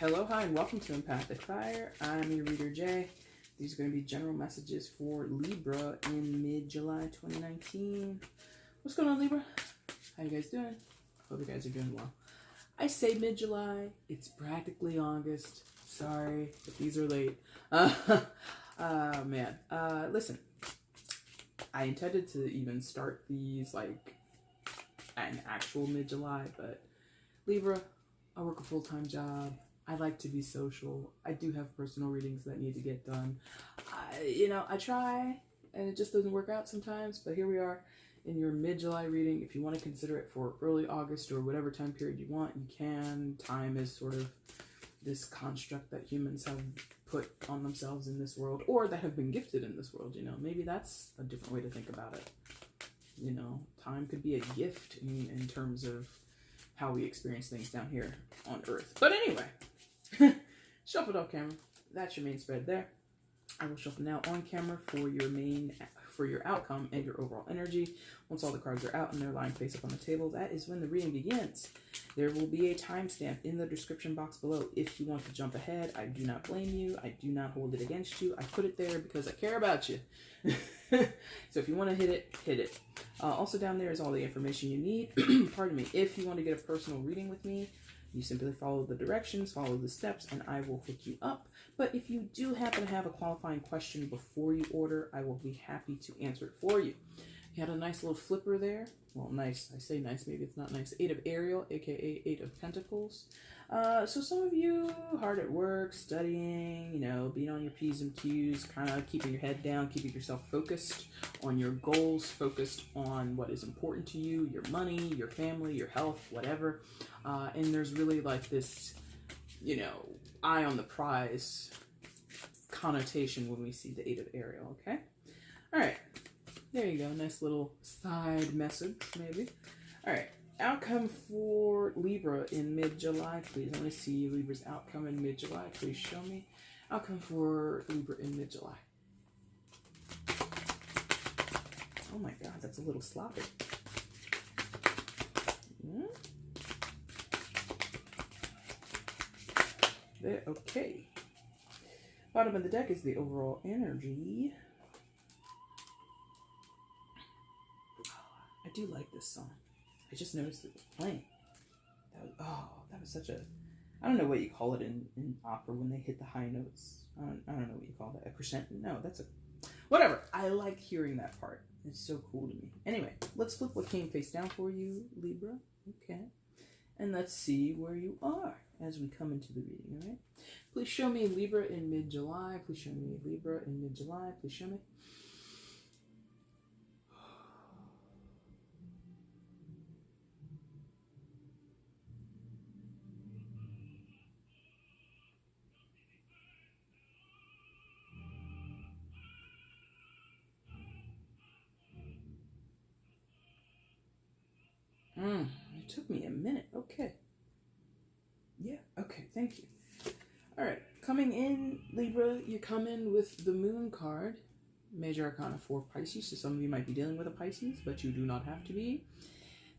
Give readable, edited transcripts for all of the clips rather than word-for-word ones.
Hello, hi, and welcome to EmpathicFire. I'm your reader, Jay. These are going to be general messages for Libra in mid-July 2019. What's going on, Libra? How you guys doing? Hope you guys are doing well. I say mid-July. It's practically August. Sorry, but these are late. Man. Listen. I intended to even start these, like, at an actual mid-July, but Libra, I work a full-time job. I like to be social. I do have personal readings that need to get done. I try, and it just doesn't work out sometimes, but here we are in your mid-July reading. If you want to consider it for early August or whatever time period you want, you can. Time is sort of this construct that humans have put on themselves in this world, or that have been gifted in this world, Maybe that's a different way to think about it. Time could be a gift in terms of how we experience things down here on Earth. But anyway, shuffled off camera. That's your main spread there. I will shuffle now on camera for your outcome and your overall energy. Once all the cards are out and they're lying face up on the table, that is when the reading begins. There will be a timestamp in the description box below. If you want to jump ahead, I do not blame you. I do not hold it against you. I put it there because I care about you. So if you want to hit it, hit it. Also down there is all the information you need. Pardon me. If you want to get a personal reading with me, you simply follow the directions, follow the steps, and I will hook you up. But if you do happen to have a qualifying question before you order, I will be happy to answer it for you. You had a nice little flipper there. Well, nice. I say nice. Maybe it's not nice. 8 of Ariel, aka 8 of Pentacles. So some of you hard at work, studying, being on your P's and Q's, kind of keeping your head down, keeping yourself focused on your goals, focused on what is important to you, your money, your family, your health, whatever. And there's really like this, eye on the prize connotation when we see the 8 of Ariel, okay? All right. There you go. Nice little side message, maybe. All right. Outcome for Libra in mid-July, please. I want to see Libra's outcome in mid-July. Please show me. Outcome for Libra in mid-July. Oh my God, that's a little sloppy. There, okay. Bottom of the deck is the overall energy. I do like this song. I just noticed it was playing. That was such a... I don't know what you call it in opera when they hit the high notes. I don't know what you call that. A crescendo? No, that's a... Whatever. I like hearing that part. It's so cool to me. Anyway, let's flip what came face down for you, Libra. Okay. And let's see where you are as we come into the reading, all right? Please show me Libra in mid-July. Please show me Libra in mid-July. Please show me. It took me a minute. Okay. Yeah, okay, thank you. All right, coming in, Libra, you come in with the Moon card, Major Arcana for Pisces. So some of you might be dealing with a Pisces, but you do not have to be.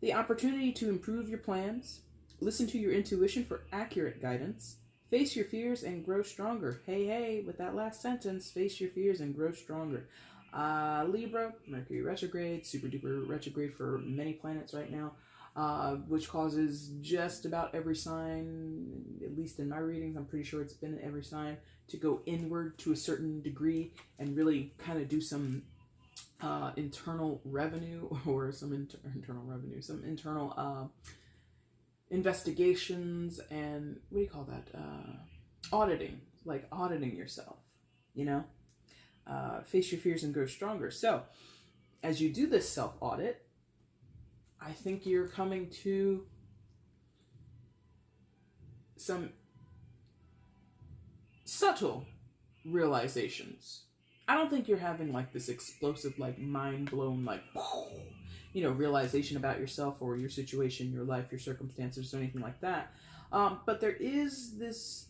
The opportunity to improve your plans. Listen to your intuition for accurate guidance. Face your fears and grow stronger. Hey, with that last sentence, face your fears and grow stronger. Libra, Mercury retrograde, super duper retrograde for many planets right now, which causes just about every sign, at least in my readings, I'm pretty sure it's been in every sign, to go inward to a certain degree and really kind of do some internal revenue or some internal investigations and, what do you call that, auditing, like auditing yourself, face your fears and grow stronger. So as you do this self-audit, I think you're coming to some subtle realizations. I don't think you're having like this explosive, like mind-blown, like, realization about yourself or your situation, your life, your circumstances, or anything like that. But there is this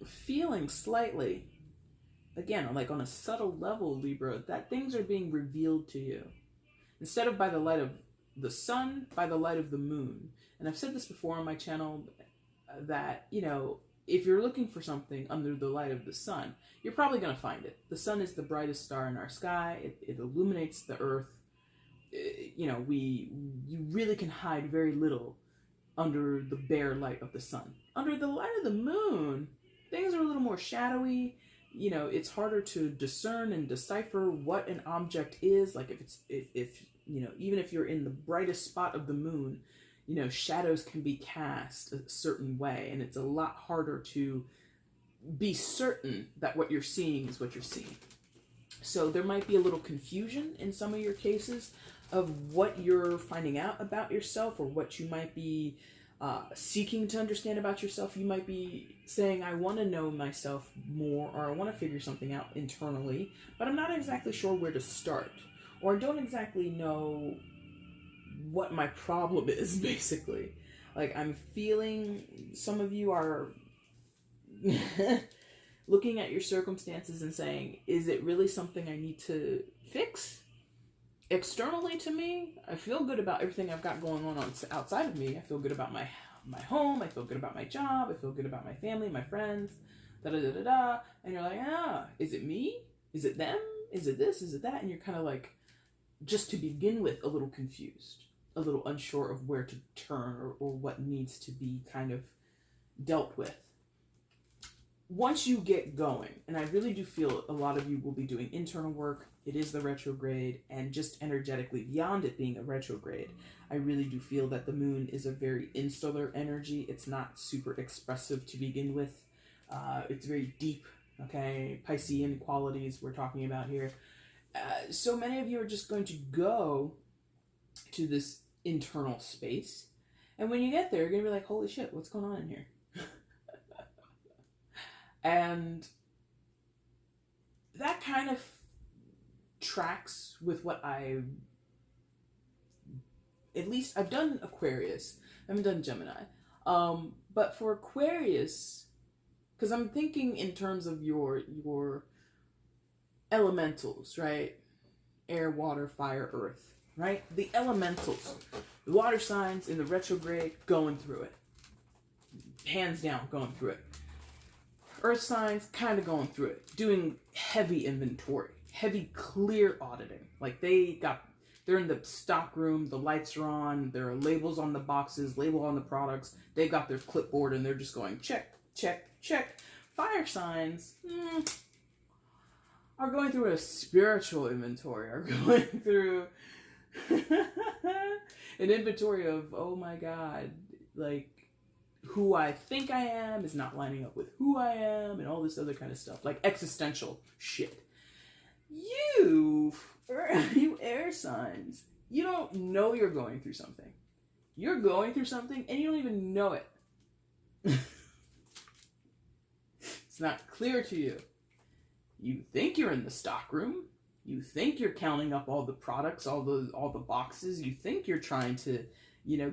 feeling slightly, again, like on a subtle level, Libra, that things are being revealed to you. Instead of by the light of the sun, by the light of the moon. And I've said this before on my channel that, if you're looking for something under the light of the sun, you're probably going to find it. The sun is the brightest star in our sky. It illuminates the earth. You really can hide very little under the bare light of the sun. Under the light of the moon, things are a little more shadowy. It's harder to discern and decipher what an object is. Like if even if you're in the brightest spot of the moon, shadows can be cast a certain way, and it's a lot harder to be certain that what you're seeing is what you're seeing. So there might be a little confusion in some of your cases of what you're finding out about yourself, or what you might be seeking to understand about yourself. You might be saying, I want to know myself more, or I want to figure something out internally, but I'm not exactly sure where to start, or I don't exactly know what my problem is, basically. Like, I'm feeling some of you are looking at your circumstances and saying, is it really something I need to fix? Externally to me, I feel good about everything I've got going on outside of me. I feel good about my home. I feel good about my job. I feel good about my family, my friends, da-da-da-da-da. And you're like, is it me? Is it them? Is it this? Is it that? And you're kind of like, just to begin with, a little confused, a little unsure of where to turn, or what needs to be kind of dealt with. Once you get going, and I really do feel a lot of you will be doing internal work, it is the retrograde, and just energetically, beyond it being a retrograde, I really do feel that the moon is a very insular energy. It's not super expressive to begin with. It's very deep, okay? Piscean qualities we're talking about here. So many of you are just going to go to this internal space, and when you get there, you're going to be like, holy shit, what's going on in here? And that kind of tracks with what at least I've done Aquarius. I haven't done Gemini. But for Aquarius, because I'm thinking in terms of your elementals, right? Air, water, fire, earth, right? The elementals, the water signs in the retrograde, going through it. Hands down, going through it. Earth signs, kind of going through it, doing heavy inventory, heavy clear auditing. Like they're in the stock room, the lights are on, there are labels on the boxes, label on the products. They've got their clipboard and they're just going check, check, check. Fire signs are going through a spiritual inventory, are going through an inventory of, oh my God, like, who I think I am is not lining up with who I am, and all this other kind of stuff, like existential shit. You air signs, you don't know you're going through something. You're going through something and you don't even know it. It's not clear to you. You think you're in the stock room. You think you're counting up all the products, all the boxes. You think you're trying to,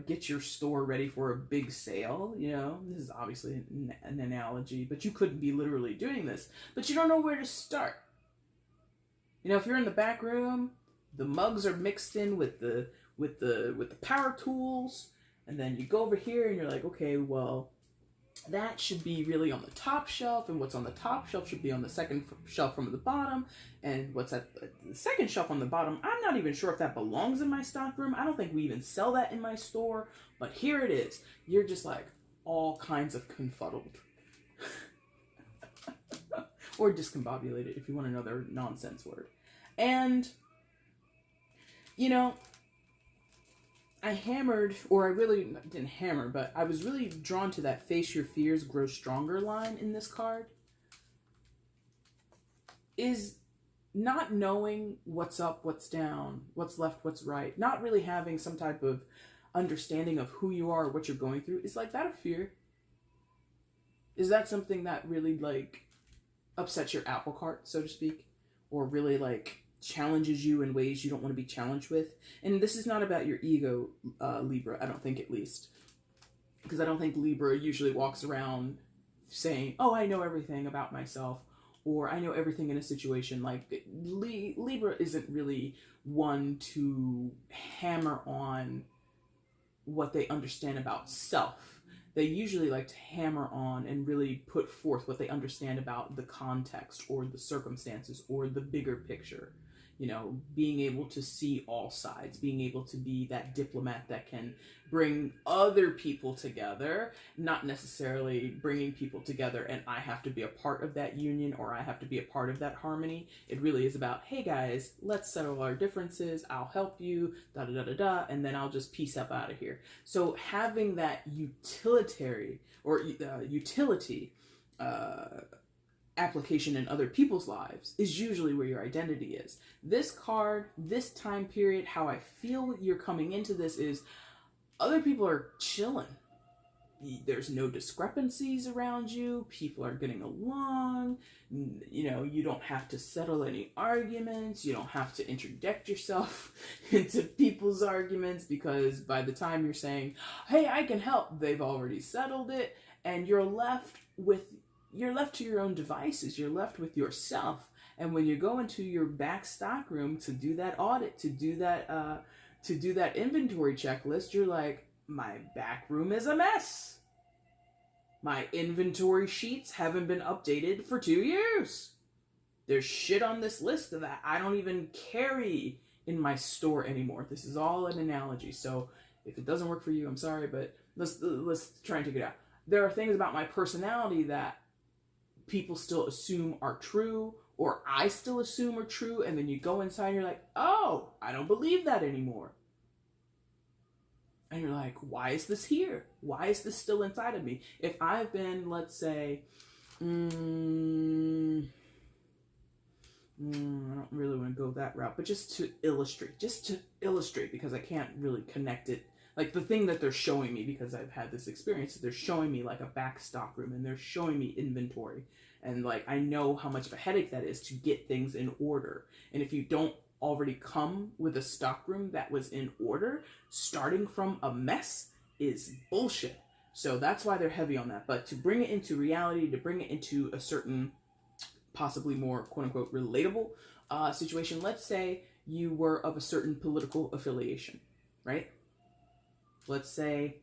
get your store ready for a big sale. This is obviously an analogy, but you couldn't be literally doing this. But you don't know where to start. If you're in the back room, the mugs are mixed in with the power tools, and then you go over here and you're like, okay, well, that should be really on the top shelf, and what's on the top shelf should be on the second shelf from the bottom, and what's at the second shelf on the bottom, I'm not even sure if that belongs in my stock room. I don't think we even sell that in my store, but here it is. You're just like all kinds of confuddled. Or discombobulated, if you want another nonsense word. And, I hammered, or I really didn't hammer, but I was really drawn to that face your fears, grow stronger line in this card. Is not knowing what's up, what's down, what's left, what's right, not really having some type of understanding of who you are, what you're going through. Is like that a fear? Is that something that really upsets your apple cart, so to speak? Or really challenges you in ways you don't want to be challenged with? And this is not about your ego, Libra, I don't think, at least. Because I don't think Libra usually walks around saying, oh, I know everything about myself, or I know everything in a situation. Libra isn't really one to hammer on what they understand about self. they usually like to hammer on and really put forth what they understand about the context or the circumstances or the bigger picture. You know, being able to see all sides, being able to be that diplomat that can bring other people together, not necessarily bringing people together and I have to be a part of that union or I have to be a part of that harmony. It really is about, hey guys, let's settle our differences. I'll help you, da da da da da, and then I'll just peace up out of here. So having that utility application in other people's lives is usually where your identity is. This card, this time period, how I feel you're coming into this is other people are chilling. There's no discrepancies around you. People are getting along. You know, you don't have to settle any arguments. You don't have to interject yourself into people's arguments, because by the time you're saying, hey, I can help, they've already settled it, and you're left to your own devices. You're left with yourself. And when you go into your back stock room to do that audit, to do that inventory checklist, you're like, my back room is a mess. My inventory sheets haven't been updated for 2 years. There's shit on this list that I don't even carry in my store anymore. This is all an analogy. So if it doesn't work for you, I'm sorry, but let's try and take it out. There are things about my personality that people still assume are true, or I still assume are true, and then you go inside and you're like, oh, I don't believe that anymore. And you're like, why is this here? Why is this still inside of me? If I've been, let's say, I don't really want to go that route, but just to illustrate, because I can't really connect it. Like the thing that they're showing me, because I've had this experience, they're showing me like a back stock room and they're showing me inventory. And like, I know how much of a headache that is to get things in order. And if you don't already come with a stock room that was in order, starting from a mess is bullshit. So that's why they're heavy on that. But to bring it into reality, to bring it into a certain, possibly more quote unquote relatable situation, let's say you were of a certain political affiliation, right? Let's say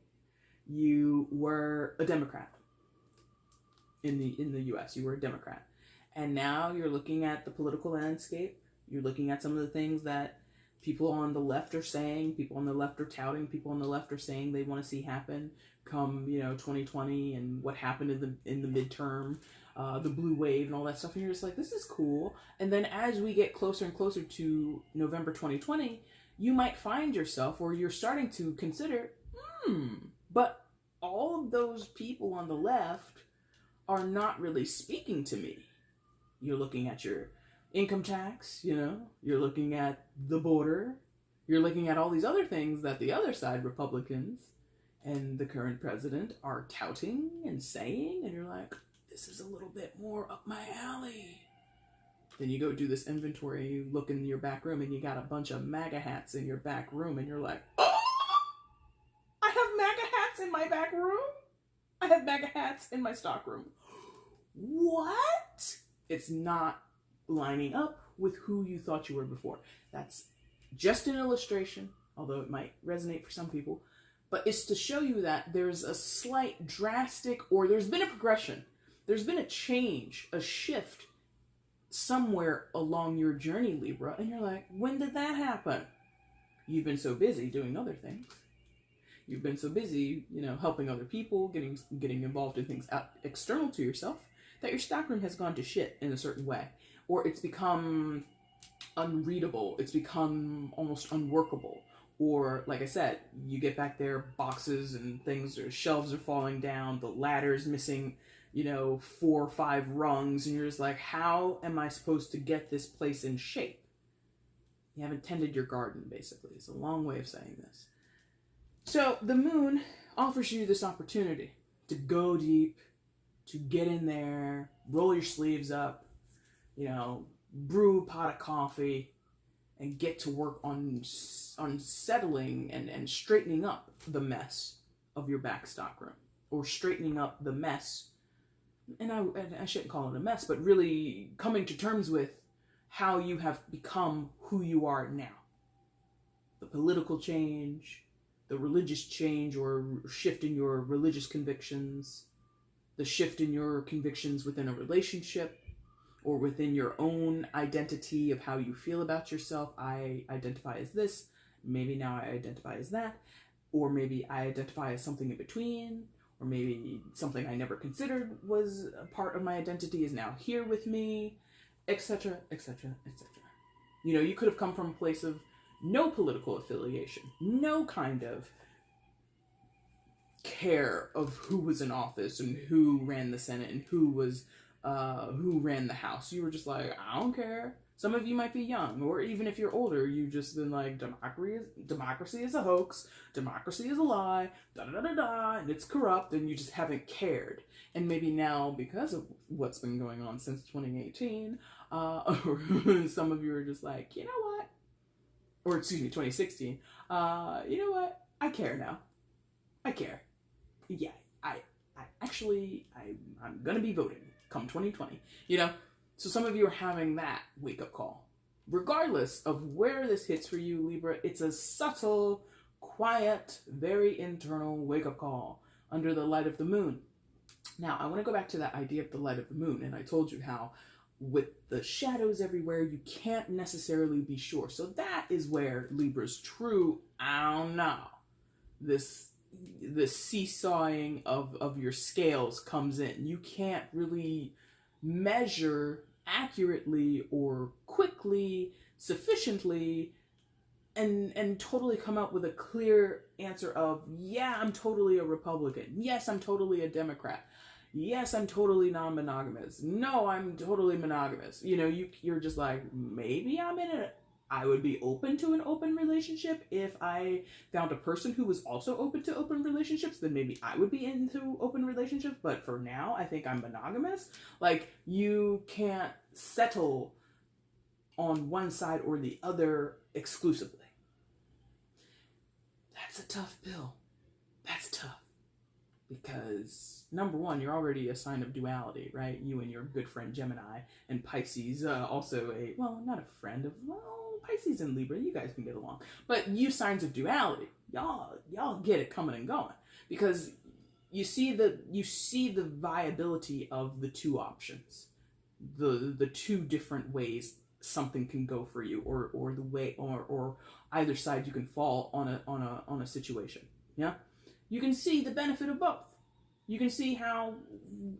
you were a Democrat in the US, you were a Democrat. And now you're looking at the political landscape. You're looking at some of the things that people on the left are saying, people on the left are touting, people on the left are saying they want to see happen come, 2020, and what happened in the midterm, the blue wave and all that stuff. And you're just like, this is cool. And then as we get closer and closer to November 2020, you might find yourself, or you're starting to consider, but all of those people on the left are not really speaking to me. You're looking at your income tax, you're looking at the border, you're looking at all these other things that the other side, Republicans and the current president, are touting and saying, and you're like, this is a little bit more up my alley. Then you go do this inventory, you look in your back room, and you got a bunch of MAGA hats in your back room, and you're like, oh, I have MAGA hats in my back room? I have MAGA hats in my stock room. What? It's not lining up with who you thought you were before. That's just an illustration, although it might resonate for some people, but it's to show you that there's a slight drastic, or there's been a progression. There's been a change, a shift somewhere along your journey, Libra, and you're like, when did that happen? You've been so busy doing other things. You've been so busy, helping other people, getting involved in things external to yourself, that your stockroom has gone to shit in a certain way. Or it's become unreadable. It's become almost unworkable. Or, like I said, you get back there, boxes and things, or shelves are falling down, the ladder's missing, 4 or 5 rungs, and you're just like, how am I supposed to get this place in shape? You haven't tended your garden, basically. It's a long way of saying this. So the moon offers you this opportunity to go deep, to get in there, roll your sleeves up, brew a pot of coffee, and get to work on settling and straightening up the mess of your back stock room, or straightening up the mess. And I shouldn't call it a mess, but really coming to terms with how you have become who you are now. The political change, the religious change or shift in your religious convictions, the shift in your convictions within a relationship, or within your own identity of how you feel about yourself. I identify as this, maybe now I identify as that, or maybe I identify as something in between, or maybe something I never considered was a part of my identity is now here with me, etc., etc., etc. You know, you could have come from a place of no political affiliation, no kind of care of who was in office and who ran the Senate and who ran the House. You were just like, I don't care. Some of you might be young, or even if you're older, you've just been like, democracy is a hoax, democracy is a lie, da-da-da-da-da, and it's corrupt, and you just haven't cared. And maybe now, because of what's been going on since 2018, some of you are just like, you know what? Or excuse me, 2016, you know what? I care now. I care. Yeah, I'm gonna be voting come 2020, you know? So some of you are having that wake-up call. Regardless of where this hits for you, Libra, it's a subtle, quiet, very internal wake-up call under the light of the moon. Now, I want to go back to that idea of the light of the moon, and I told you how with the shadows everywhere, you can't necessarily be sure. So that is where Libra's true, I don't know, the seesawing of your scales comes in. You can't really measure accurately or quickly, sufficiently, and totally come up with a clear answer of, yeah, I'm totally a Republican. Yes, I'm totally a Democrat. Yes, I'm totally non-monogamous. No, I'm totally monogamous. You know, you're just like, maybe I would be open to an open relationship if I found a person who was also open to open relationships. Then maybe I would be into open relationships. But for now, I think I'm monogamous. Like, you can't settle on one side or the other exclusively. That's a tough pill. That's tough. Because, number one, you're already a sign of duality, right? You and your good friend Gemini, and Pisces, also not a friend of, Pisces and Libra, you guys can get along. But you signs of duality, y'all get it coming and going. Because you see the viability of the two options. The two different ways something can go for you, or the way, or either side you can fall on a situation. Yeah? You can see the benefit of both. You can see how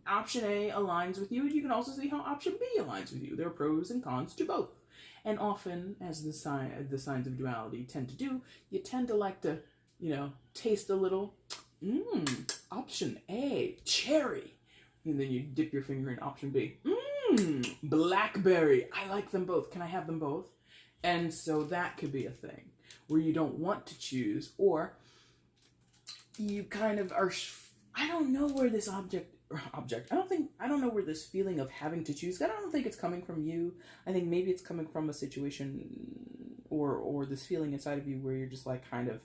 option A aligns with you, and you can also see how option B aligns with you. There are pros and cons to both. And often, as the signs of duality tend to do, you tend to like to, taste a little, option A, cherry. And then you dip your finger in option B, blackberry. I like them both. Can I have them both? And so that could be a thing where you don't want to choose, or you kind of are, I don't know where this I don't know where this feeling of having to choose, I don't think it's coming from you. I think maybe it's coming from a situation or this feeling inside of you where you're just like kind of,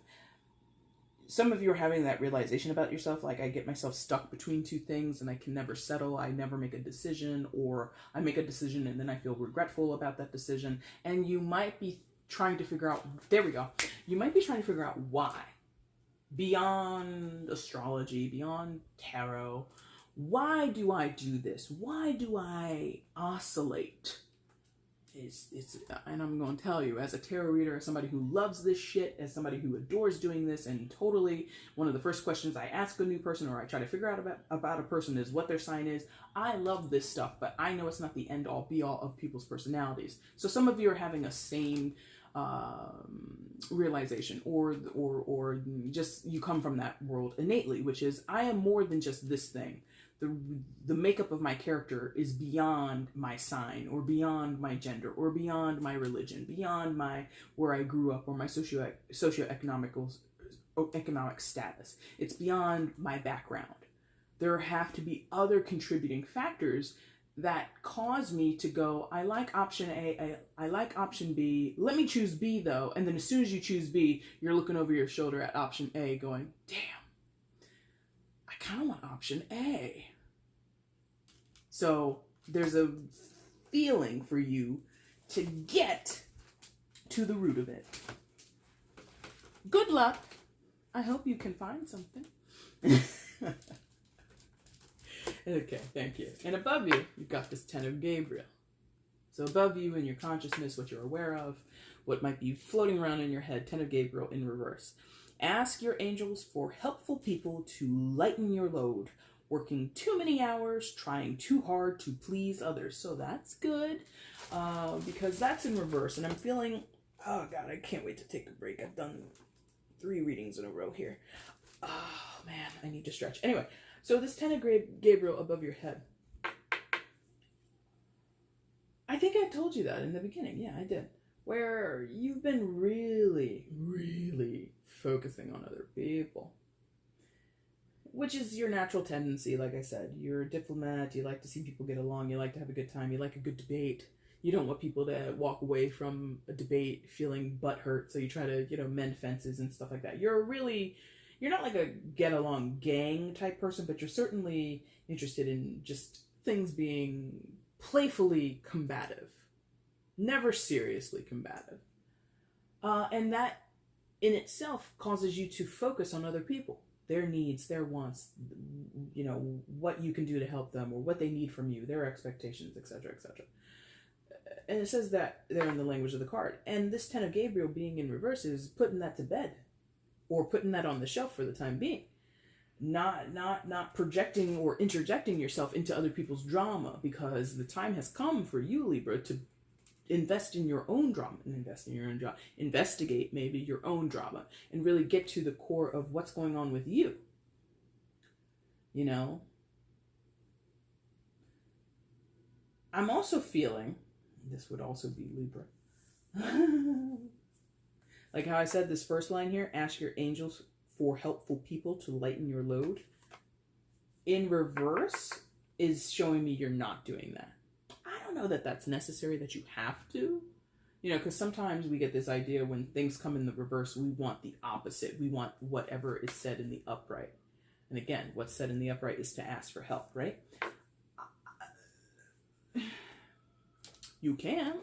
some of you are having that realization about yourself, like, I get myself stuck between two things and I can never settle, I never make a decision, or I make a decision and then I feel regretful about that decision. And you might be trying to figure out, you might be trying to figure out why. Beyond astrology, beyond tarot, why do I do this? Why do I oscillate? And I'm going to tell you, as a tarot reader, as somebody who loves this shit, as somebody who adores doing this, and totally one of the first questions I ask a new person, or I try to figure out about a person, is what their sign is. I love this stuff, but I know it's not the end-all, be-all of people's personalities. So some of you are having a same realization, or just you come from that world innately, which is, I am more than just this thing. The makeup of my character is beyond my sign, or beyond my gender, or beyond my religion, beyond where I grew up, or my socioeconomic status. It's beyond my background. There have to be other contributing factors that cause me to go, I like option A, I like option B, let me choose B though. And then as soon as you choose B, you're looking over your shoulder at option A going, damn, I kind of want option A. So there's a feeling for you to get to the root of it. Good luck. I hope you can find something. Okay, thank you. And above you, you've got this Ten of Gabriel. So above you in your consciousness, what you're aware of, what might be floating around in your head, Ten of Gabriel in reverse. Ask your angels for helpful people to lighten your load. Working too many hours, trying too hard to please others. So that's good, because that's in reverse. And I'm feeling, oh God, I can't wait to take a break. I've done 3 readings in a row here. Oh man, I need to stretch. Anyway, so this Ten of Gabriel above your head. I think I told you that in the beginning. Yeah, I did. Where you've been really, really focusing on other people. Which is your natural tendency, like I said. You're a diplomat, you like to see people get along, you like to have a good time, you like a good debate. You don't want people to walk away from a debate feeling butthurt, so you try to, mend fences and stuff like that. You're not like a get-along gang type person, but you're certainly interested in just things being playfully combative. Never seriously combative. And that in itself causes you to focus on other people. Their needs, their wants, what you can do to help them or what they need from you, their expectations, etc., etc. And it says that they're in the language of the card. And this Ten of Gabriel being in reverse is putting that to bed or putting that on the shelf for the time being. Not projecting or interjecting yourself into other people's drama, because the time has come for you, Libra, to invest in your own drama and investigate maybe your own drama and really get to the core of what's going on with you. I'm also feeling, this would also be Libra, like how I said this first line here, ask your angels for helpful people to lighten your load. In reverse is showing me you're not doing that. I don't know that that's necessary, that you have to, because sometimes we get this idea when things come in the reverse, we want the opposite. We want whatever is said in the upright. And again, what's said in the upright is to ask for help, right? You can.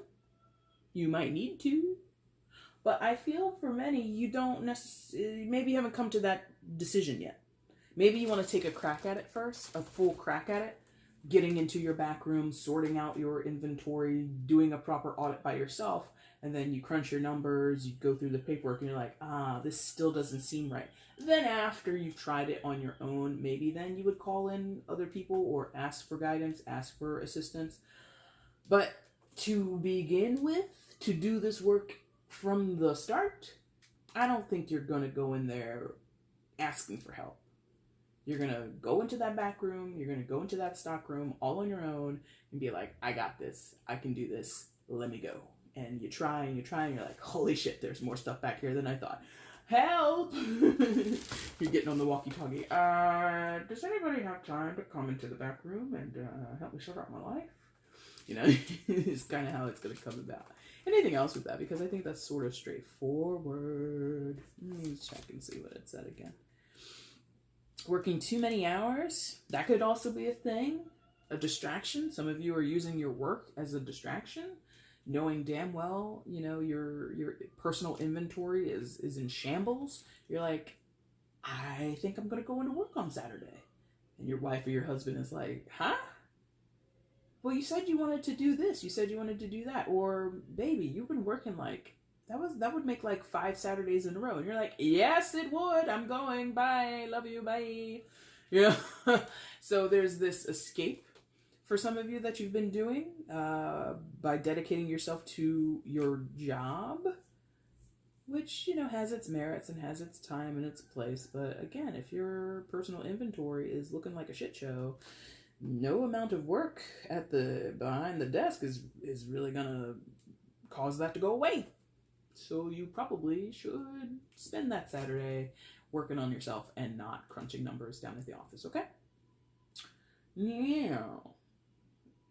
You might need to. But I feel for many, you don't necessarily, maybe you haven't come to that decision yet. Maybe you want to take a crack at it first, a full crack at it, getting into your back room, sorting out your inventory, doing a proper audit by yourself, and then you crunch your numbers, you go through the paperwork, and you're like, this still doesn't seem right. Then after you've tried it on your own, maybe then you would call in other people or ask for guidance, ask for assistance. But to begin with, to do this work from the start, I don't think you're going to go in there asking for help. You're going to go into that back room, you're going to go into that stock room all on your own and be like, I got this, I can do this, let me go. And you try and you're like, holy shit, there's more stuff back here than I thought. Help! You're getting on the walkie-talkie. Does anybody have time to come into the back room and help me sort out my life? It's kind of how it's going to come about. Anything else with that? Because I think that's sort of straightforward. Let me check and see what it said again. Working too many hours, that could also be a thing. A distraction. Some of you are using your work as a distraction, knowing damn well, your personal inventory is in shambles. You're like, I think I'm going to go into work on Saturday. And your wife or your husband is like, huh? Well, you said you wanted to do this. You said you wanted to do that. Or, baby, you've been working that would make 5 Saturdays in a row. And you're like, yes, it would. I'm going. Bye. Love you. Bye. Yeah. So there's this escape for some of you that you've been doing by dedicating yourself to your job, which, has its merits and has its time and its place. But again, if your personal inventory is looking like a shit show, no amount of work behind the desk is really gonna cause that to go away. So you probably should spend that Saturday working on yourself and not crunching numbers down at the office, okay? Yeah.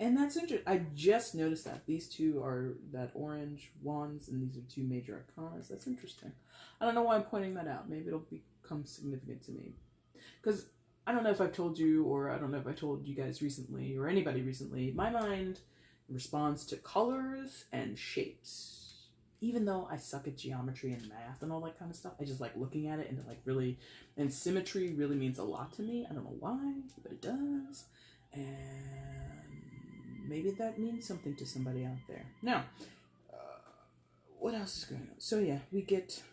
And that's interesting. I just noticed that. These two are that orange wands, and these are 2 major arcanas. That's interesting. I don't know why I'm pointing that out. Maybe it'll become significant to me. Because I don't know if I've told you, or I don't know if I told you guys recently, or anybody recently, my mind responds to colors and shapes. even though I suck at geometry and math and all that kind of stuff, I just like looking at it, and like really, and symmetry really means a lot to me. I don't know why, but it does. And maybe that means something to somebody out there. Now, what else is going on? So yeah, we get...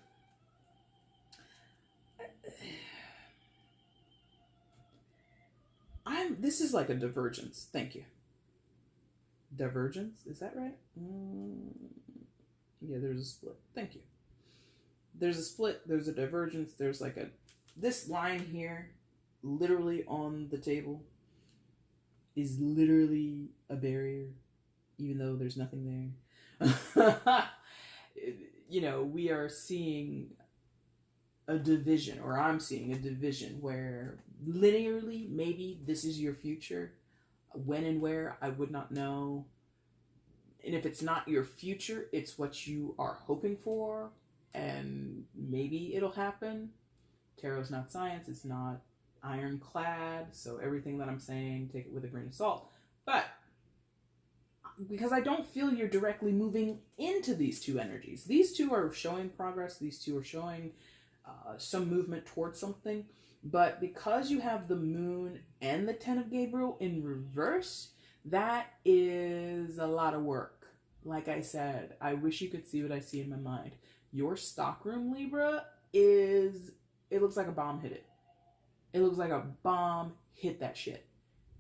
This is like a divergence. Thank you. Divergence? Is that right? Yeah, there's a split. Thank you. There's a split. There's a divergence. There's like this line here, literally on the table, is literally a barrier, even though there's nothing there. You know, we are seeing a division, or I'm seeing a division where linearly, maybe this is your future. When and where, I would not know. And if it's not your future, it's what you are hoping for, and maybe it'll happen. Tarot's not science, it's not ironclad, so everything that I'm saying, take it with a grain of salt. But because I don't feel you're directly moving into these two energies. These two are showing progress, these two are showing some movement towards something. But because you have the moon and the 10 of Gabriel in reverse, that is a lot of work. Like I said, I wish you could see what I see in my mind. Your stockroom, Libra, it looks like a bomb hit it. It looks like a bomb hit that shit.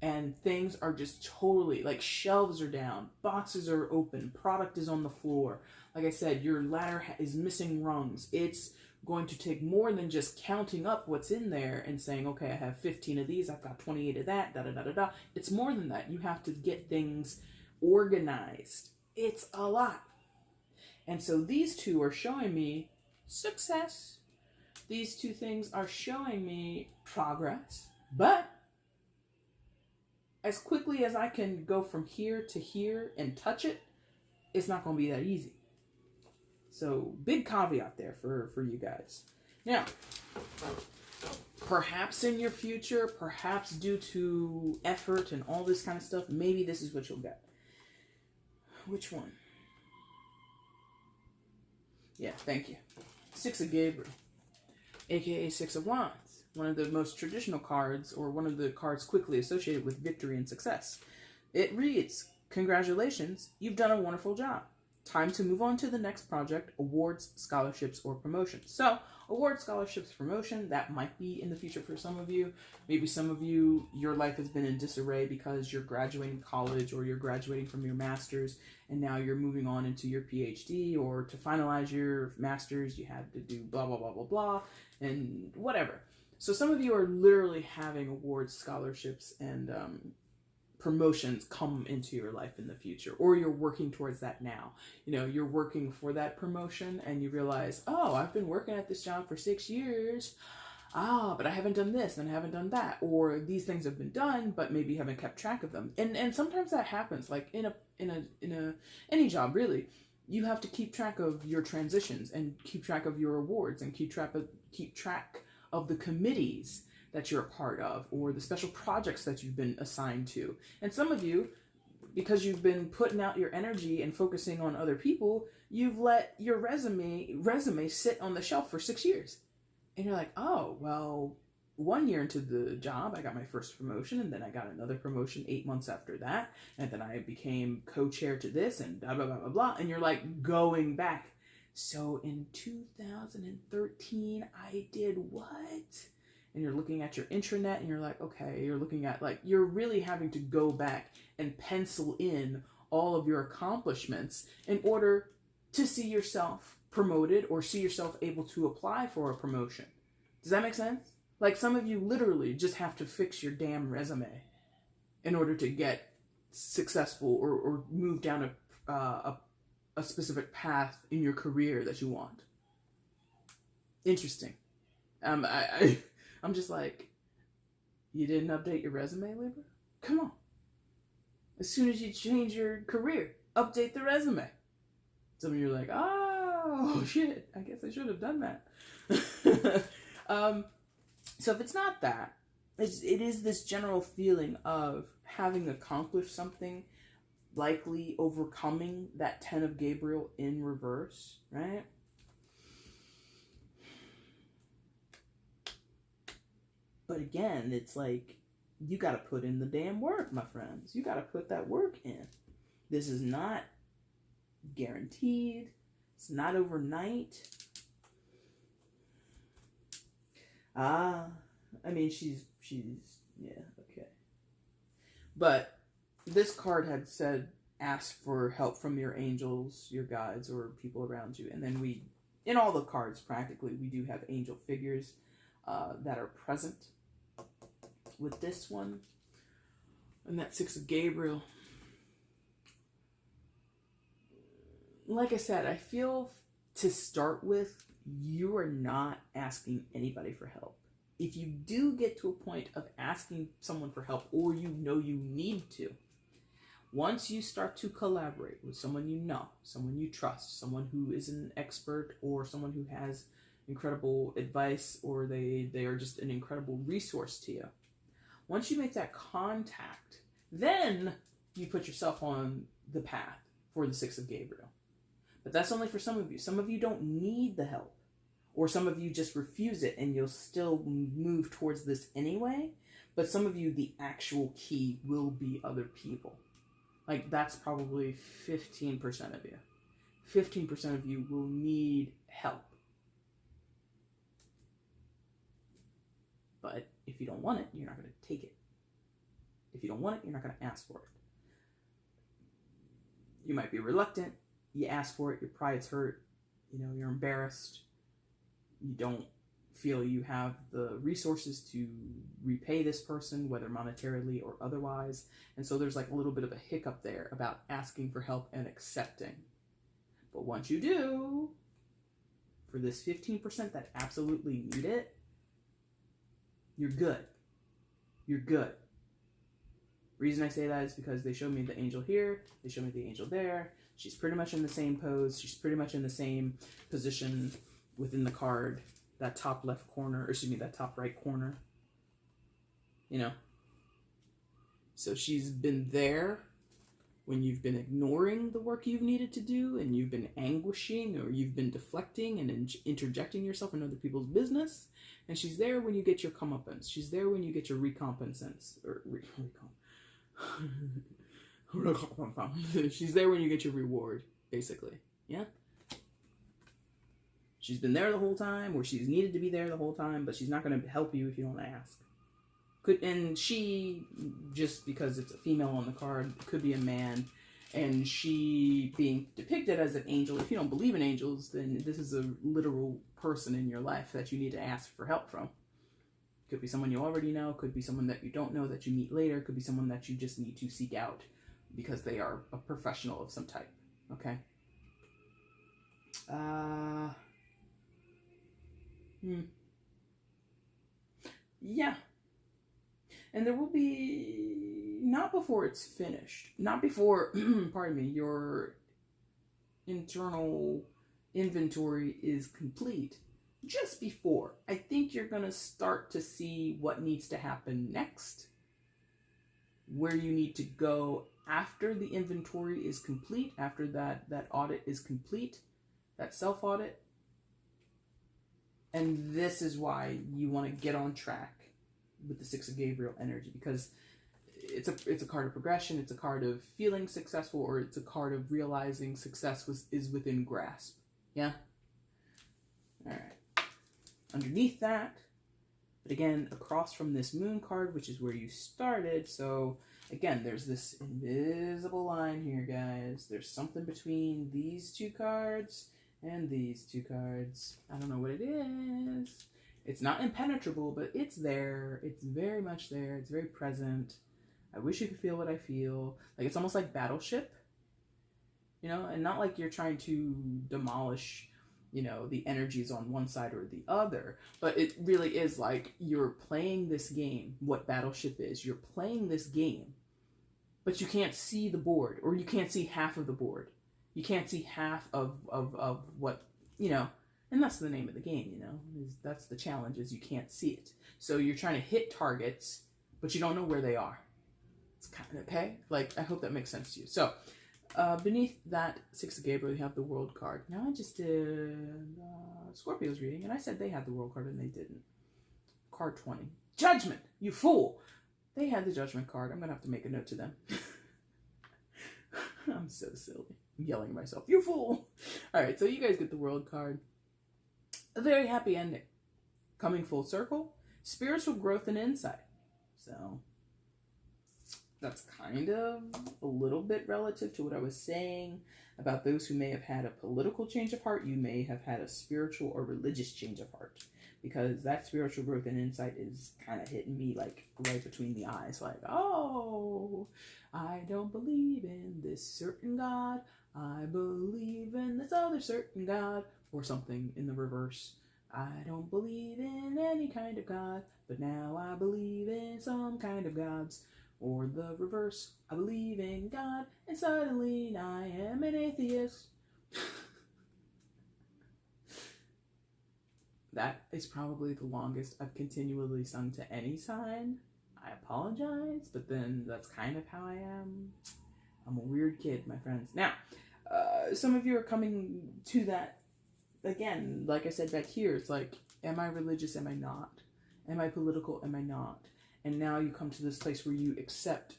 And things are just totally, like, shelves are down, boxes are open, product is on the floor. Like I said, your ladder is missing rungs. It's going to take more than just counting up what's in there and saying, okay, I have 15 of these, I've got 28 of that, da-da-da-da-da. It's more than that. You have to get things organized. It's a lot. And so these two are showing me success. These two things are showing me progress. But as quickly as I can go from here to here and touch it, it's not going to be that easy. So, big caveat there for you guys. Now, perhaps in your future, perhaps due to effort and all this kind of stuff, maybe this is what you'll get. Which one? Yeah, thank you. 6 of Gabriel, aka 6 of Wands. One of the most traditional cards, or one of the cards quickly associated with victory and success. It reads, congratulations, you've done a wonderful job. Time to move on to the next project, awards, scholarships, or promotion. So, awards, scholarships, promotion, that might be in the future for some of you. Maybe some of you, your life has been in disarray because you're graduating college or you're graduating from your master's and now you're moving on into your PhD, or to finalize your master's, you had to do blah, blah, blah, blah, blah, and whatever. So some of you are literally having awards, scholarships, and promotions come into your life in the future, or you're working towards that now. You know, you're working for that promotion and you realize, oh, I've been working at this job for 6 years. But I haven't done this and I haven't done that, or these things have been done, but maybe you haven't kept track of them. And sometimes that happens, like in any job, really. You have to keep track of your transitions and keep track of your awards and keep track of the committees that you're a part of, or the special projects that you've been assigned to. And some of you, because you've been putting out your energy and focusing on other people, you've let your resume sit on the shelf for 6 years. And you're like, oh, well, 1 year into the job, I got my first promotion, and then I got another promotion 8 months after that, and then I became co-chair to this, and blah, blah, blah, blah, blah. And you're like going back. So in 2013, I did what? And you're looking at your intranet and you're like, okay, you're looking at, like, you're really having to go back and pencil in all of your accomplishments in order to see yourself promoted or see yourself able to apply for a promotion. Does that make sense? Like, some of you literally just have to fix your damn resume in order to get successful or move down a specific path in your career that you want. Interesting. I'm just like, you didn't update your resume, Libra? Come on. As soon as you change your career, update the resume. Some of you are like, oh, shit, I guess I should have done that. So if it's not that, it is this general feeling of having accomplished something, likely overcoming that 10 of Gabriel in reverse, right? But again, it's like, you got to put in the damn work, my friends. You got to put that work in. This is not guaranteed. It's not overnight. I mean, she's, yeah, okay. But this card had said, ask for help from your angels, your guides, or people around you. And then we, in all the cards, practically, we do have angel figures that are present with this one. And that 6 of Gabriel. Like I said, I feel to start with, you are not asking anybody for help. If you do get to a point of asking someone for help, or you know you need to, once you start to collaborate with someone you know, someone you trust, someone who is an expert, or someone who has incredible advice, or they are just an incredible resource to you, once you make that contact, then you put yourself on the path for the 6 of Gabriel. But that's only for some of you. Some of you don't need the help. Or some of you just refuse it and you'll still move towards this anyway. But some of you, the actual key will be other people. Like, that's probably 15% of you. 15% of you will need help. But if you don't want it, you're not going to take it. If you don't want it, you're not going to ask for it. You might be reluctant. You ask for it, your pride's hurt. You know, you're embarrassed. You don't feel you have the resources to repay this person, whether monetarily or otherwise. And so there's like a little bit of a hiccup there about asking for help and accepting. But once you do, for this 15% that absolutely need it, you're good. You're good. Reason I say that is because they show me the angel here, they show me the angel there. She's pretty much in the same pose. She's pretty much in the same position within the card. That top left corner, or excuse me, that top right corner. You know? So she's been there when you've been ignoring the work you've needed to do, and you've been anguishing, or you've been deflecting and interjecting yourself in other people's business. And she's there when you get your comeuppance. She's there when you get your recompensance. She's there when you get your reward, basically. Yeah? She's been there the whole time, or she's needed to be there the whole time, but she's not going to help you if you don't ask. And she, just because it's a female on the card, could be a man, and she being depicted as an angel. If you don't believe in angels, then this is a literal person in your life that you need to ask for help from. Could be someone you already know, could be someone that you don't know that you meet later, could be someone that you just need to seek out because they are a professional of some type, okay? Yeah. And there will be, not before it's finished, not before, pardon me, your internal inventory is complete. Just before, I think you're going to start to see what needs to happen next, where you need to go after the inventory is complete, after that audit is complete, that self-audit. And this is why you want to get on track with the 6 of Gabriel energy, because it's a card of progression, it's a card of feeling successful, or it's a card of realizing success is within grasp. Yeah? All right. Underneath that, but again, across from this moon card, which is where you started, so again, there's this invisible line here, guys. There's something between these two cards and these two cards. I don't know what it is. It's not impenetrable, but it's there. It's very much there. It's very present. I wish you could feel what I feel. Like, it's almost like Battleship, you know, and not like you're trying to demolish, you know, the energies on one side or the other, but it really is like you're playing this game, what Battleship is. You're playing this game, but you can't see the board, or you can't see half of the board. You can't see half of what, you know, and that's the name of the game, you know, that's the challenge, is you can't see it. So you're trying to hit targets, but you don't know where they are. It's kind of, okay? Like, I hope that makes sense to you. So Beneath that Six of Gabriel, you have the World card. Now I just did Scorpio's reading, and I said they had the World card, and they didn't. Card 20. Judgment! You fool! They had the Judgment card. I'm going to have to make a note to them. I'm so silly. I'm yelling at myself. You fool! Alright, so you guys get the World card. A very happy ending. Coming full circle. Spiritual growth and insight. So that's kind of a little bit relative to what I was saying about those who may have had a political change of heart. You may have had a spiritual or religious change of heart, because that spiritual growth and insight is kind of hitting me like right between the eyes. Like, oh, I don't believe in this certain God. I believe in this other certain God, or something in the reverse. I don't believe in any kind of God, but now I believe in some kind of gods. Or the reverse, I believe in God, and suddenly I am an atheist. That is probably the longest I've continually sung to any sign. I apologize, but then that's kind of how I am. I'm a weird kid, my friends. Now, some of you are coming to that, again, like I said back here, it's like, am I religious, am I not? Am I political, am I not? And now you come to this place where you accept,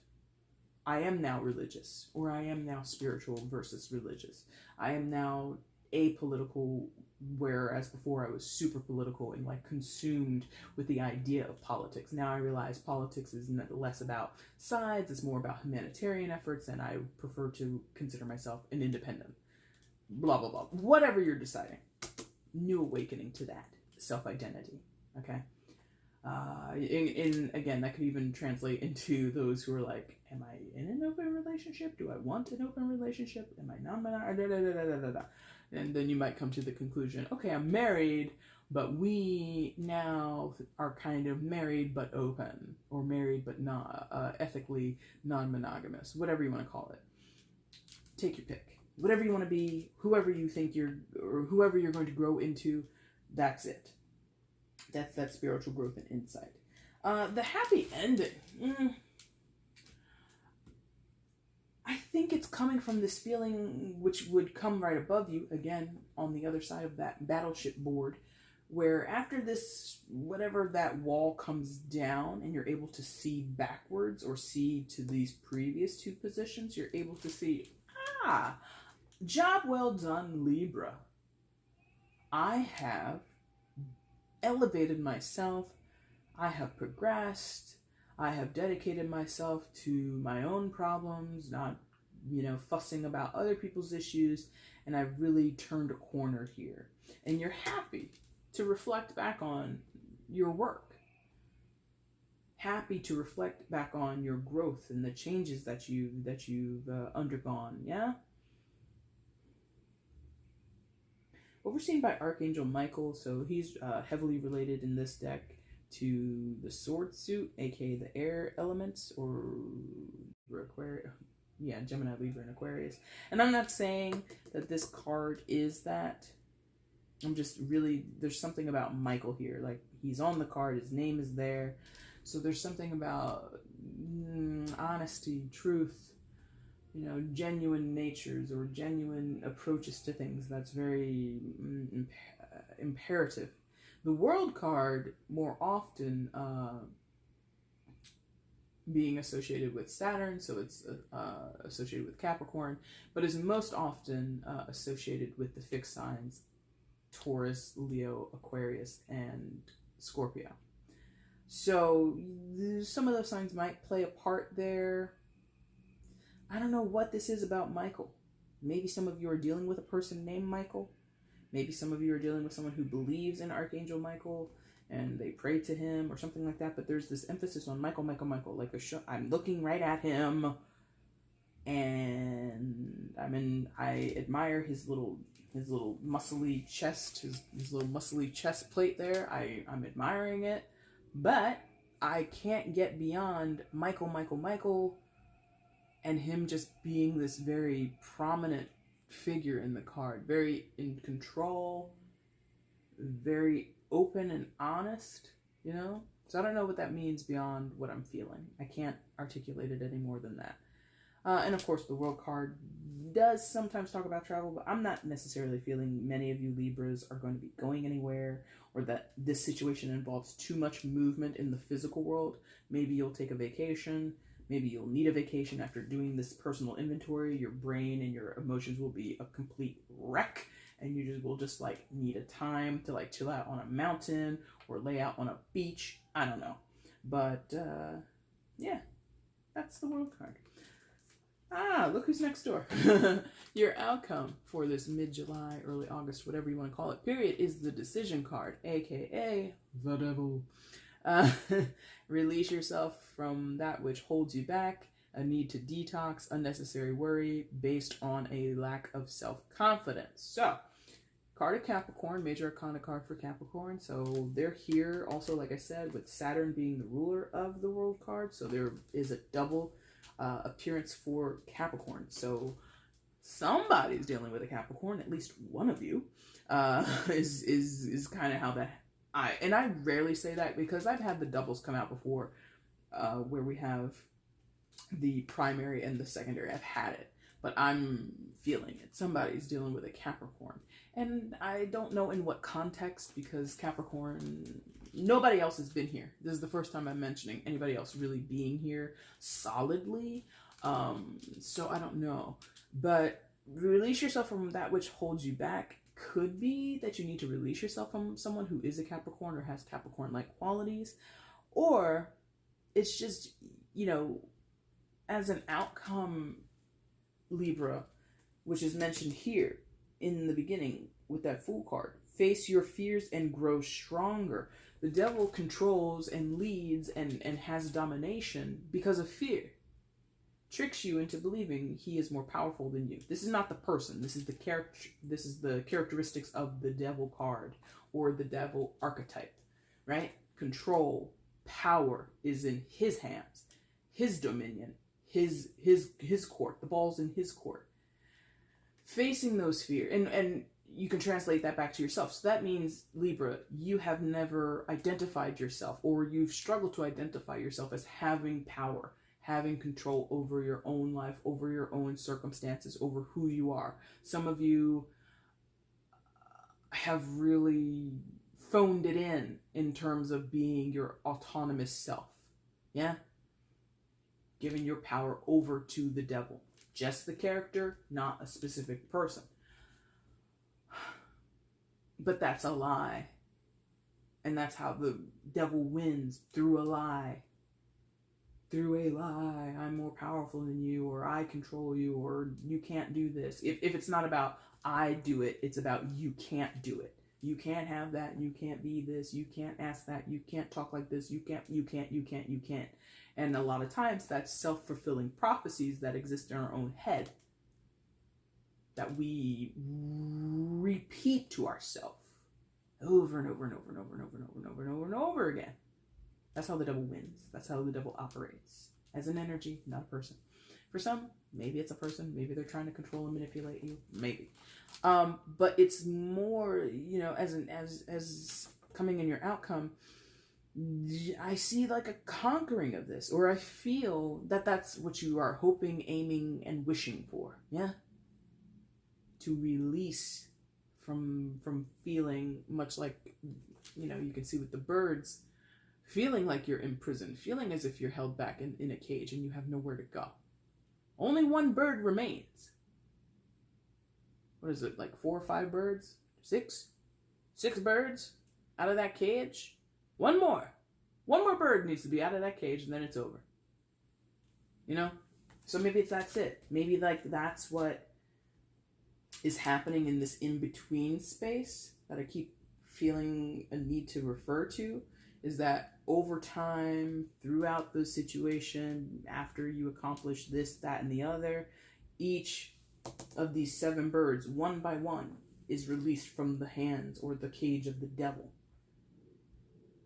I am now religious, or I am now spiritual versus religious. I am now apolitical, whereas before I was super political and like consumed with the idea of politics. Now I realize politics is less about sides, it's more about humanitarian efforts, and I prefer to consider myself an independent. Blah, blah, blah. Whatever you're deciding. New awakening to that self-identity, okay? Again, that could even translate into those who are like, am I in an open relationship? Do I want an open relationship? Am I non-monogamic? And then you might come to the conclusion, okay, I'm married, but we now are kind of married but open, or married but not ethically non-monogamous, whatever you want to call it. Take your pick. Whatever you want to be, whoever you think or whoever you're going to grow into, that's it. That's that spiritual growth and insight. The happy ending. I think it's coming from this feeling which would come right above you, again, on the other side of that battleship board, where after this, whatever that wall comes down and you're able to see backwards or see to these previous two positions, you're able to see, job well done, Libra. I have elevated myself, I have progressed, I have dedicated myself to my own problems, not, fussing about other people's issues, and I've really turned a corner here. And you're happy to reflect back on your work. Happy to reflect back on your growth and the changes that you've undergone, yeah? Overseen by Archangel Michael, so he's heavily related in this deck to the sword suit, aka the air elements, or Gemini, Libra, and Aquarius. And I'm not saying that this card is that. I'm just really, there's something about Michael here. Like, he's on the card, his name is there. So there's something about honesty, truth, genuine natures or genuine approaches to things that's very imperative. The World card, more often being associated with Saturn, so it's associated with Capricorn, but is most often associated with the fixed signs Taurus, Leo, Aquarius, and Scorpio. So some of those signs might play a part there. I don't know what this is about Michael. Maybe some of you are dealing with a person named Michael. Maybe some of you are dealing with someone who believes in Archangel Michael and they pray to him or something like that. But there's this emphasis on Michael. Like I'm looking right at him, and I admire his little muscly chest, his little muscly chest plate there. I'm admiring it, but I can't get beyond Michael. And him just being this very prominent figure in the card. Very in control. Very open and honest, So I don't know what that means beyond what I'm feeling. I can't articulate it any more than that. And of course, the World card does sometimes talk about travel, but I'm not necessarily feeling many of you Libras are going to be going anywhere, or that this situation involves too much movement in the physical world. Maybe you'll take a vacation. Maybe you'll need a vacation after doing this personal inventory. Your brain and your emotions will be a complete wreck, and you will just like need a time to like chill out on a mountain or lay out on a beach. I don't know. But yeah, that's the World card. Look who's next door. Your outcome for this mid-July, early August, whatever you want to call it, period, is the Decision card, aka the Devil. Release yourself from that which holds you back, a need to detox, unnecessary worry based on a lack of self-confidence. So, card of Capricorn, major arcana card for Capricorn. So they're here also, like I said, with Saturn being the ruler of the World card. So there is a double appearance for Capricorn. So somebody's dealing with a Capricorn, at least one of you, is kind of how that. I rarely say that because I've had the doubles come out before, where we have the primary and the secondary. I've had it, but I'm feeling it. Somebody's dealing with a Capricorn, and I don't know in what context, because Capricorn, nobody else has been here. This is the first time I'm mentioning anybody else really being here solidly. So I don't know, but release yourself from that which holds you back. Could be that you need to release yourself from someone who is a Capricorn or has Capricorn-like qualities, or it's just, you know, as an outcome, Libra, which is mentioned here in the beginning with that Fool card, face your fears and grow stronger. The Devil controls and leads and has domination because of fear. Tricks you into believing he is more powerful than you. This is not the person. This is the character. This is the characteristics of the Devil card or the Devil archetype, right? Control, power is in his hands, his dominion, his court. The ball's in his court. Facing those fears, and you can translate that back to yourself. So that means, Libra, you have never identified yourself, or you've struggled to identify yourself as having power, having control over your own life, over your own circumstances, over who you are. Some of you have really phoned it in terms of being your autonomous self. Yeah? Giving your power over to the Devil. Just the character, not a specific person. But that's a lie. And that's how the Devil wins, through a lie. Through a lie. I'm more powerful than you, or I control you, or you can't do this. If it's not about I do it, it's about you can't do it. You can't have that. You can't be this. You can't ask that. You can't talk like this. You can't. And a lot of times that's self-fulfilling prophecies that exist in our own head that we repeat to ourselves over and over and over and over and over and over and over and over and over again. That's how the Devil wins. That's how the Devil operates. As an energy, not a person. For some, maybe it's a person. Maybe they're trying to control and manipulate you. Maybe. But it's more, you know, as coming in your outcome, I see like a conquering of this, or I feel that that's what you are hoping, aiming, and wishing for. Yeah? To release from feeling much like, you know, you can see with the birds, feeling like you're imprisoned, feeling as if you're held back in a cage and you have nowhere to go. Only one bird remains. What is it, like 4 or 5 birds? 6? 6 birds out of that cage? One more bird needs to be out of that cage, and then it's over. You know? So maybe that's it. Maybe like that's what is happening in this in-between space that I keep feeling a need to refer to, is that over time, throughout the situation, after you accomplish this, that, and the other, each of these 7 birds, one by one, is released from the hands or the cage of the Devil.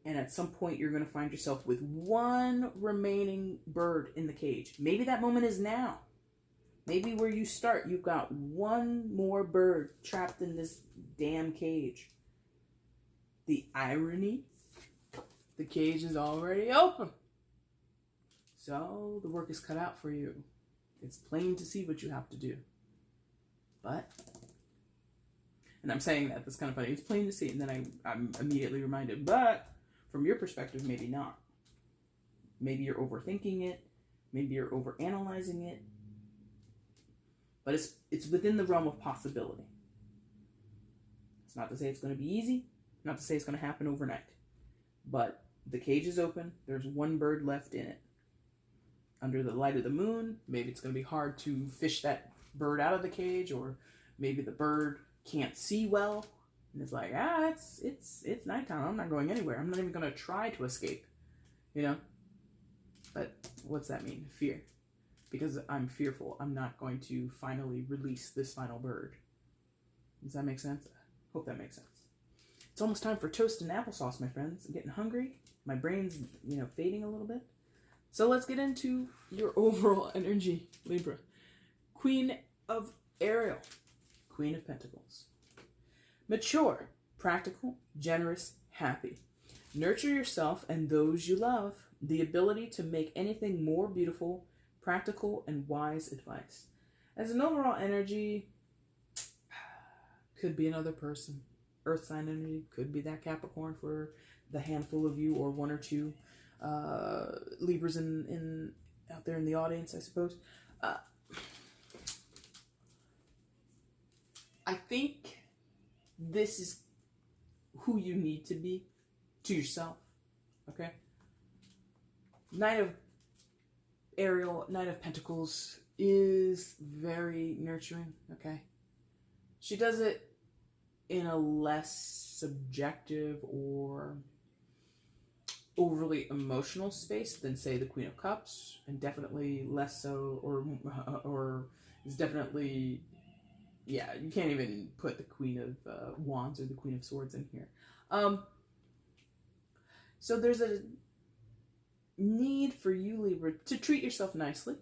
And at some point, you're going to find yourself with one remaining bird in the cage. Maybe that moment is now. Maybe where you start, you've got one more bird trapped in this damn cage. The irony, the cage is already open. So the work is cut out for you. It's plain to see what you have to do. But, and I'm saying that's kind of funny. It's plain to see. And then I'm immediately reminded, but from your perspective, maybe not. Maybe you're overthinking it. Maybe you're overanalyzing it. But it's within the realm of possibility. It's not to say it's going to be easy. Not to say it's going to happen overnight. But the cage is open. There's one bird left in it. Under the light of the moon, maybe it's going to be hard to fish that bird out of the cage, or maybe the bird can't see well, and it's like, it's nighttime. I'm not going anywhere. I'm not even going to try to escape, you know? But what's that mean? Fear. Because I'm fearful, I'm not going to finally release this final bird. Does that make sense? Hope that makes sense. It's almost time for toast and applesauce, my friends. I'm getting hungry. My brain's, fading a little bit. So let's get into your overall energy, Libra. Queen of Ariel. Queen of Pentacles. Mature, practical, generous, happy. Nurture yourself and those you love. The ability to make anything more beautiful, practical, and wise advice. As an overall energy, could be another person. Earth sign energy, could be that Capricorn for the handful of you, or one or two Libras in out there in the audience, I suppose. I think this is who you need to be to yourself, okay? Knight of Ariel, Knight of Pentacles is very nurturing, okay? She does it in a less subjective or overly emotional space than, say, the Queen of Cups, and definitely less so, or is definitely, yeah, you can't even put the Queen of Wands or the Queen of Swords in here. So there's a need for you, Libra, to treat yourself nicely.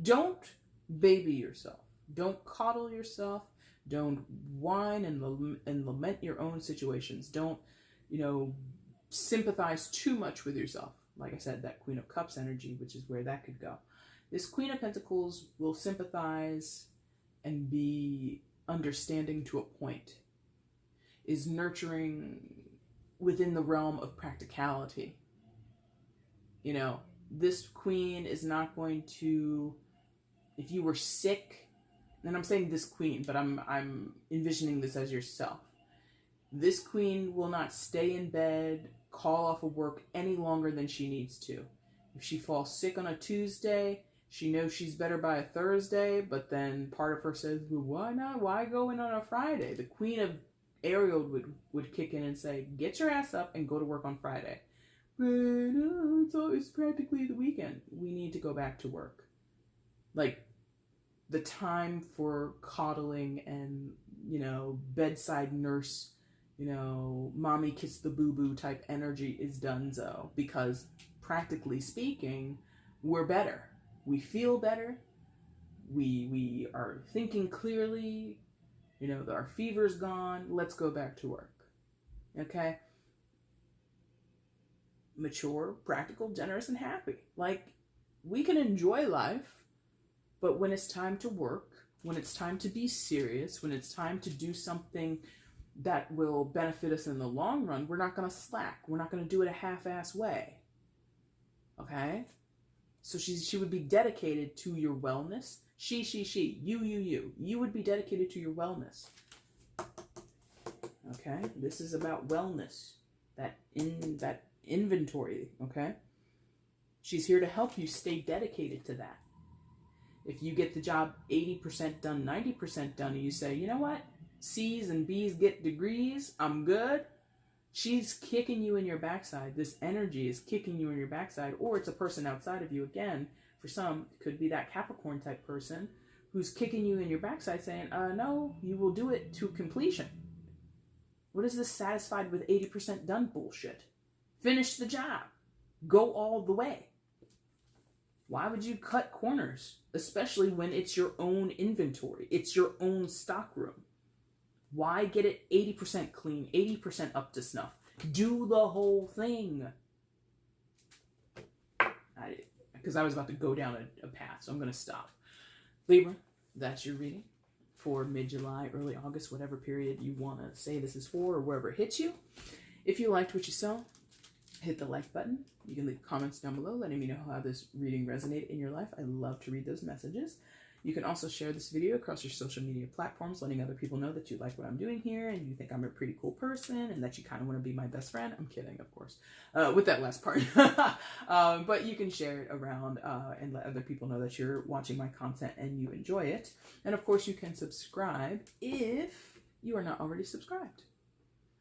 Don't baby yourself. Don't coddle yourself. Don't whine and lament your own situations. Don't, sympathize too much with yourself. Like I said, that Queen of Cups energy, which is where that could go. This Queen of Pentacles will sympathize and be understanding to a point. Is nurturing within the realm of practicality. This Queen is not going to, if you were sick, and I'm saying this Queen, but I'm envisioning this as yourself. This Queen will not stay in bed, call off of work any longer than she needs to. If she falls sick on a Tuesday, she knows she's better by a Thursday, but then part of her says, well, why not? Why go in on a Friday? The Queen of Ariel would kick in and say, get your ass up and go to work on Friday. But it's practically the weekend. We need to go back to work. Like, the time for coddling and, bedside nurse, mommy kiss the boo-boo type energy is donezo, because practically speaking, we're better. We feel better. We are thinking clearly. Our fever's gone. Let's go back to work. Okay? Mature, practical, generous, and happy. Like, we can enjoy life, but when it's time to work, when it's time to be serious, when it's time to do something that will benefit us in the long run, we're not going to slack. We're not going to do it a half-ass way. Okay? So she would be dedicated to your wellness. She, you. You would be dedicated to your wellness. Okay? This is about wellness. That inventory, okay? She's here to help you stay dedicated to that. If you get the job 80% done, 90% done, and you say, you know what? C's and B's get degrees, I'm good. She's kicking you in your backside. This energy is kicking you in your backside, or it's a person outside of you. Again, for some, it could be that Capricorn type person who's kicking you in your backside saying, no, you will do it to completion. What is this satisfied with 80% done bullshit? Finish the job. Go all the way. Why would you cut corners? Especially when it's your own inventory. It's your own stockroom. Why get it 80% clean, 80% up to snuff? Do the whole thing. Because I was about to go down a path, so I'm going to stop. Libra, that's your reading for mid-July, early August, whatever period you want to say this is for or wherever it hits you. If you liked what you saw, hit the like button. You can leave comments down below letting me know how this reading resonated in your life. I love to read those messages. You can also share this video across your social media platforms, letting other people know that you like what I'm doing here and you think I'm a pretty cool person and that you kind of want to be my best friend. I'm kidding, of course, with that last part. But you can share it around and let other people know that you're watching my content and you enjoy it. And of course, you can subscribe if you are not already subscribed.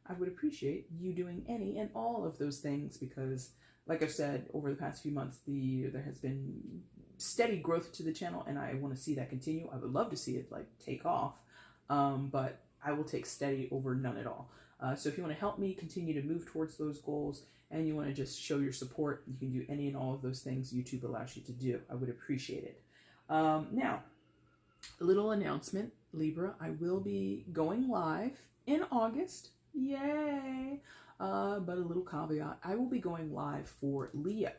I would appreciate you doing any and all of those things because, like I've said, over the past few months, there has been steady growth to the channel, and I want to see that continue. I would love to see it like take off, but I will take steady over none at all. So if you want to help me continue to move towards those goals, and you want to just show your support, you can do any and all of those things YouTube allows you to do. I would appreciate it. Now, a little announcement, Libra. I will be going live in August. Yay! But a little caveat, I will be going live for Leo.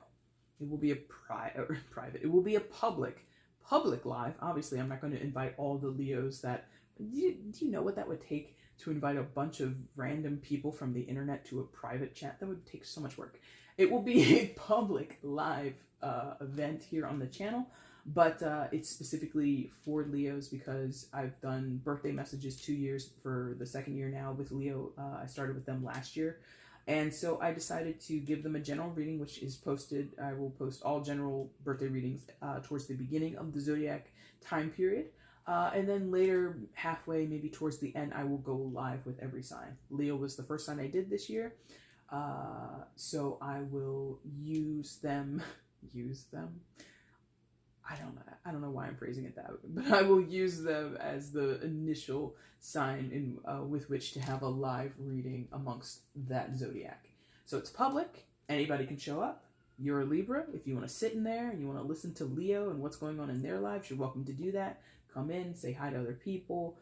It will be a private. It will be a public live. Obviously, I'm not going to invite all the Leos that... Do you know what that would take to invite a bunch of random people from the internet to a private chat? That would take so much work. It will be a public live event here on the channel. But it's specifically for Leos because I've done birthday messages 2 years for the second year now with Leo. I started with them last year. And so I decided to give them a general reading, which is posted. I will post all general birthday readings towards the beginning of the zodiac time period. And then later, halfway, maybe towards the end, I will go live with every sign. Leo was the first sign I did this year. So I will use them. I don't know why I'm phrasing it that way, but I will use them as the initial sign with which to have a live reading amongst that zodiac. So it's public. Anybody can show up. You're a Libra. If you want to sit in there and you want to listen to Leo and what's going on in their lives, you're welcome to do that. Come in, say hi to other people,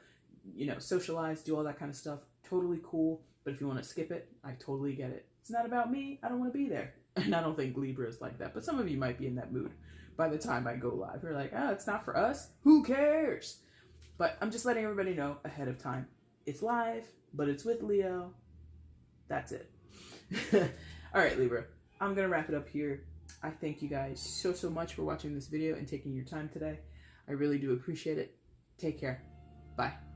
socialize, do all that kind of stuff. Totally cool. But if you want to skip it, I totally get it. It's not about me. I don't want to be there. And I don't think Libra is like that. But some of you might be in that mood by the time I go live. You're like, oh, it's not for us. Who cares? But I'm just letting everybody know ahead of time. It's live, but it's with Leo. That's it. All right, Libra. I'm going to wrap it up here. I thank you guys so much for watching this video and taking your time today. I really do appreciate it. Take care. Bye.